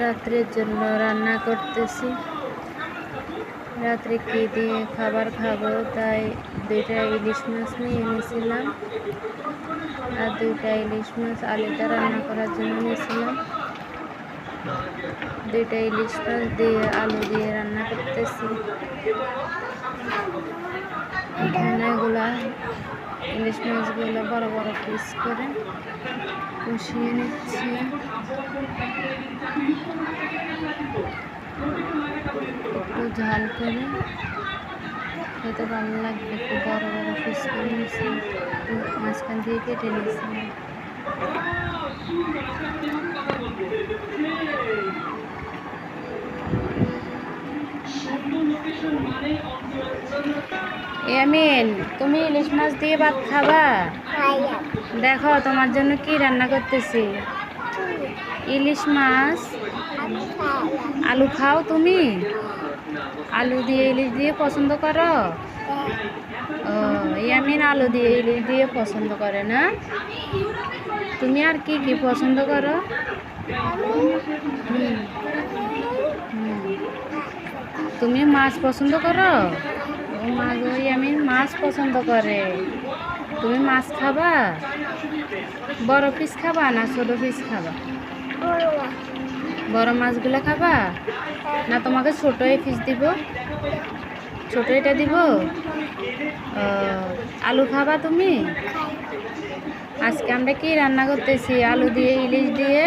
রাত্রের জন্য রান্না করতেছি। রাত্রে কি দিয়ে খাবার খাবো, তাই 2টা ইলিশ মাছ নিয়ে এনেছিলাম আর 2টা ইলিশ মাছ আলাদা রান্না করার জন্য নিয়েছিলাম। 2টা ইলিশ মাছ দিয়ে আলু দিয়ে রান্না করতেছি। এগুলা ইলিশ মাছগুলো বড় বড় পিস করে কষিয়ে নিচ্ছি। একটু ঝাল করে খেতে ভালো লাগবে। একটু বড় বড় পিস করে নিচ্ছি, মাঝখান দিয়ে কেটে নিচ্ছি। ইয়ামিন, তুমি ইলিশ মাছ দিয়ে ভাত খাবা? দেখো তোমার জন্য কি রান্না করতেছি। ইলিশ মাছ। আলু খাও তুমি? আলু দিয়ে ইলিশ দিয়ে পছন্দ করো? ও, ইয়ামিন আলু দিয়ে ইলিশ দিয়ে পছন্দ করে না? তুমি আর কি কি পছন্দ করো? তুমি মাছ পছন্দ করো? ও মা গো, ইয়ামিন মাছ পছন্দ করে। তুমি মাছ খাবা? বড় পিস খাবা না ছোট পিস খাবা? বড় মাছগুলো খাবা না? তোমাকে ছোট পিস দিব? ছোট এটা দিব? আলু খাবা তুমি? আজকে আমরা কি রান্না করতেছি? আলু দিয়ে ইলিশ দিয়ে